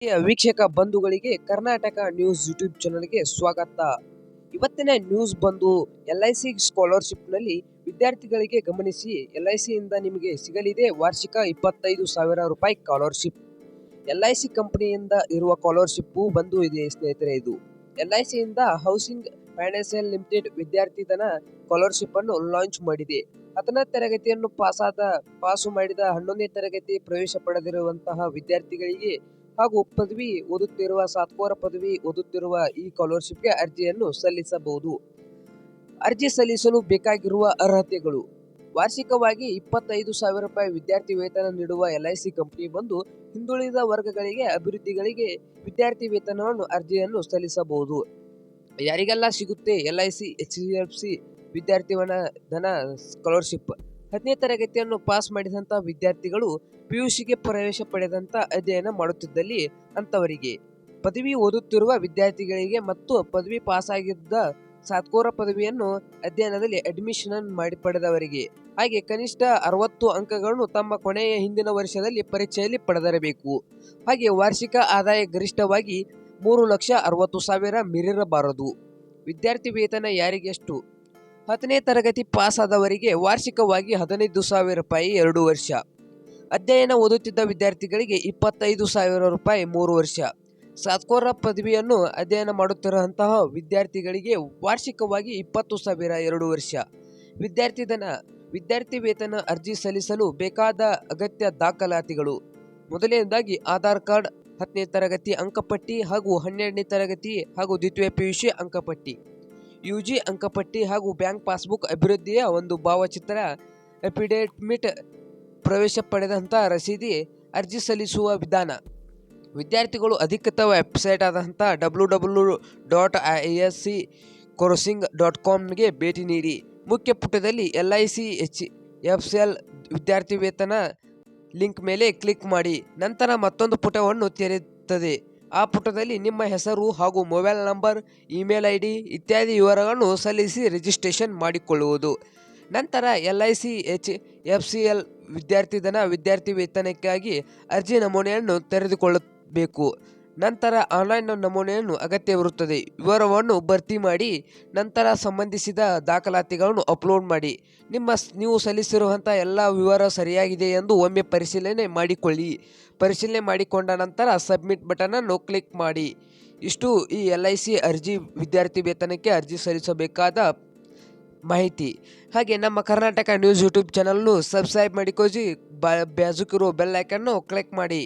ವೀಕ್ಷಕ ಬಂಧುಗಳಿಗೆ Karnataka news YouTube ಚಾನಲ್ಗೆ ಸ್ವಾಗತ. ಇವತ್ತಿನ ನ್ಯೂಸ್ ಬಂದು LIC ಸ್ಕಾಲರ್ಶಿಪ್ ನಲ್ಲಿ ವಿದ್ಯಾರ್ಥಿಗಳಿಗೆ ಗಮನಿಸಿ. LIC ಇಂದ ನಿಮಗೆ ಸಿಗಲಿದೆ ವಾರ್ಷಿಕ 25,000 ರೂಪಾಯಿ ಸ್ಕಾಲರ್ಶಿಪ್. LIC ಕಂಪನಿಯಿಂದ ಇರುವ ಸ್ಕಾಲರ್ಶಿಪ್ ಬಂದು ಇದೆ ಸ್ನೇಹಿತರೆ. ಇದು LIC ಇಂದ ಹೌಸಿಂಗ್ ಫೈನಾನ್ಸಿಯಲ್ ಲಿಮಿಟೆಡ್ ವಿದ್ಯಾರ್ಥಿ ಧನ ಸ್ಕಾಲರ್ಶಿಪ್ ಅನ್ನು ಲಾಂಚ್ ಮಾಡಿದೆ. 10ನೇ ತರಗತಿಯನ್ನು ಪಾಸು ಮಾಡಿದ 11ನೇ ತರಗತಿ ಪ್ರವೇಶ ಪಡೆದಿರುವಂತಹ ವಿದ್ಯಾರ್ಥಿಗಳಿಗೆ ಹಾಗೂ ಪದವಿ ಓದುತ್ತಿರುವ ಸಾತ್ಕೋರ ಪದವಿ ಓದುತ್ತಿರುವ ಈ ಸ್ಕಾಲರ್ಶಿಪ್ಗೆ ಅರ್ಜಿಯನ್ನು ಸಲ್ಲಿಸಬಹುದು. ಅರ್ಜಿ ಸಲ್ಲಿಸಲು ಬೇಕಾಗಿರುವ ಅರ್ಹತೆಗಳು: ವಾರ್ಷಿಕವಾಗಿ 25,000 ರೂಪಾಯಿ ವಿದ್ಯಾರ್ಥಿ ವೇತನ ನೀಡುವ LIC ಕಂಪನಿ ಬಂದು ಹಿಂದುಳಿದ ವರ್ಗಗಳಿಗೆ ಅಭಿವೃದ್ಧಿಗಳಿಗೆ ವಿದ್ಯಾರ್ಥಿ ವೇತನವನ್ನು ಅರ್ಜಿಯನ್ನು ಸಲ್ಲಿಸಬಹುದು. ಯಾರಿಗೆಲ್ಲ ಸಿಗುತ್ತೆ LIC HCFC ವಿದ್ಯಾರ್ಥಿ ಧನ ಸ್ಕಾಲರ್ಶಿಪ್? 10ನೇ ತರಗತಿಯನ್ನು ಪಾಸ್ ಮಾಡಿದಂಥ ವಿದ್ಯಾರ್ಥಿಗಳು PUCಗೆ ಪ್ರವೇಶ ಪಡೆದಂಥ ಅಧ್ಯಯನ ಮಾಡುತ್ತಿದ್ದಲ್ಲಿ ಅಂಥವರಿಗೆ, ಪದವಿ ಓದುತ್ತಿರುವ ವಿದ್ಯಾರ್ಥಿಗಳಿಗೆ ಮತ್ತು ಪದವಿ ಪಾಸಾಗಿದ್ದ ಸಾತ್ಕೋರ ಪದವಿಯನ್ನು ಅಧ್ಯಯನದಲ್ಲಿ ಅಡ್ಮಿಷನ್ ಪಡೆದವರಿಗೆ, ಹಾಗೆ ಕನಿಷ್ಠ 60 ಅಂಕಗಳನ್ನು ತಮ್ಮ ಕೊನೆಯ ಹಿಂದಿನ ವರ್ಷದಲ್ಲಿ ಪರೀಕ್ಷೆಯಲ್ಲಿ ಪಡೆದಿರಬೇಕು. ಹಾಗೆ ವಾರ್ಷಿಕ ಆದಾಯ ಗರಿಷ್ಠವಾಗಿ 3,60,000 ಮೀರಿರಬಾರದು. ವಿದ್ಯಾರ್ಥಿ ವೇತನ ಯಾರಿಗೆಷ್ಟು? 10ನೇ ತರಗತಿ ಪಾಸ್ ಆದವರಿಗೆ ವಾರ್ಷಿಕವಾಗಿ 15,000 ರೂಪಾಯಿ 2 ವರ್ಷ. ಅಧ್ಯಯನ ಓದುತ್ತಿದ್ದ ವಿದ್ಯಾರ್ಥಿಗಳಿಗೆ 25,000 ರೂಪಾಯಿ 3 ವರ್ಷ. ಸಾತ್ಕೋರ ಪದವಿಯನ್ನು ಅಧ್ಯಯನ ಮಾಡುತ್ತಿರುವಂತಹ ವಿದ್ಯಾರ್ಥಿಗಳಿಗೆ ವಾರ್ಷಿಕವಾಗಿ 20,000 2 ವರ್ಷ. ವಿದ್ಯಾರ್ಥಿ ವೇತನ ಅರ್ಜಿ ಸಲ್ಲಿಸಲು ಬೇಕಾದ ಅಗತ್ಯ ದಾಖಲಾತಿಗಳು: ಮೊದಲನೇದಾಗಿ ಆಧಾರ್ ಕಾರ್ಡ್, 10ನೇ ತರಗತಿ ಅಂಕಪಟ್ಟಿ ಹಾಗೂ 12ನೇ ತರಗತಿ ಹಾಗೂ ದ್ವಿತೀಯ PUC ಅಂಕಪಟ್ಟಿ, UG ಅಂಕಪಟ್ಟಿ ಹಾಗೂ ಬ್ಯಾಂಕ್ ಪಾಸ್ಬುಕ್, ಅಭಿವೃದ್ಧಿಯ ಒಂದು ಭಾವಚಿತ್ರ, ಅಫಿಡೇವಿಟ್, ಪ್ರವೇಶ ಪಡೆದಂಥ ರಸೀದಿ. ಅರ್ಜಿ ಸಲ್ಲಿಸುವ ವಿಧಾನ: ವಿದ್ಯಾರ್ಥಿಗಳು ಅಧಿಕೃತ ವೆಬ್ಸೈಟ್ ಆದಂಥ www.isccoursinಗ್.com ಗೆ ಭೇಟಿ ನೀಡಿ ಮುಖ್ಯ ಪುಟದಲ್ಲಿ LIC HFCL ವಿದ್ಯಾರ್ಥಿ ವೇತನ ಲಿಂಕ್ ಮೇಲೆ ಕ್ಲಿಕ್ ಮಾಡಿ. ನಂತರ ಮತ್ತೊಂದು ಪುಟವನ್ನು ತೆರೆಯುತ್ತದೆ. ಆ ಪುಟದಲ್ಲಿ ನಿಮ್ಮ ಹೆಸರು ಹಾಗೂ ಮೊಬೈಲ್ ನಂಬರ್, ಇಮೇಲ್ ID ಇತ್ಯಾದಿ ವಿವರಗಳನ್ನು ಸಲ್ಲಿಸಿ ರಿಜಿಸ್ಟ್ರೇಷನ್ ಮಾಡಿಕೊಳ್ಳುವುದು. ನಂತರ LIC HFCL ವಿದ್ಯಾರ್ಥಿ ಧನ ವಿದ್ಯಾರ್ಥಿ ವೇತನಕ್ಕಾಗಿ ಅರ್ಜಿ ನಮೂನೆಯನ್ನು ತೆರೆದುಕೊಳ್ಳಬೇಕು. ನಂತರ ಆನ್ಲೈನ್ ನಮೂನೆಯನ್ನು ಅಗತ್ಯವಿರುತ್ತದೆ. ವಿವರವನ್ನು ಭರ್ತಿ ಮಾಡಿ ನಂತರ ಸಂಬಂಧಿಸಿದ ದಾಖಲಾತಿಗಳನ್ನು ಅಪ್ಲೋಡ್ ಮಾಡಿ. ನೀವು ಸಲ್ಲಿಸಿರುವಂಥ ಎಲ್ಲ ವಿವರ ಸರಿಯಾಗಿದೆ ಎಂದು ಒಮ್ಮೆ ಪರಿಶೀಲನೆ ಮಾಡಿಕೊಳ್ಳಿ. ಪರಿಶೀಲನೆ ಮಾಡಿಕೊಂಡ ನಂತರ ಸಬ್ಮಿಟ್ ಬಟನನ್ನು ಕ್ಲಿಕ್ ಮಾಡಿ. ಇಷ್ಟು ಈ LIC ವಿದ್ಯಾರ್ಥಿ ವೇತನಕ್ಕೆ ಅರ್ಜಿ ಸಲ್ಲಿಸಬೇಕಾದ ಮಾಹಿತಿ. ಹಾಗೆ ನಮ್ಮ ಕರ್ನಾಟಕ ನ್ಯೂಸ್ ಯೂಟ್ಯೂಬ್ ಚಾನಲ್ನು ಸಬ್ಸ್ಕ್ರೈಬ್ ಮಾಡಿಕೊಳ್ಳಿ. ಬಾಜುಕಿರೋ ಬೆಲ್ ಐಕನ್ನು ಕ್ಲಿಕ್ ಮಾಡಿ.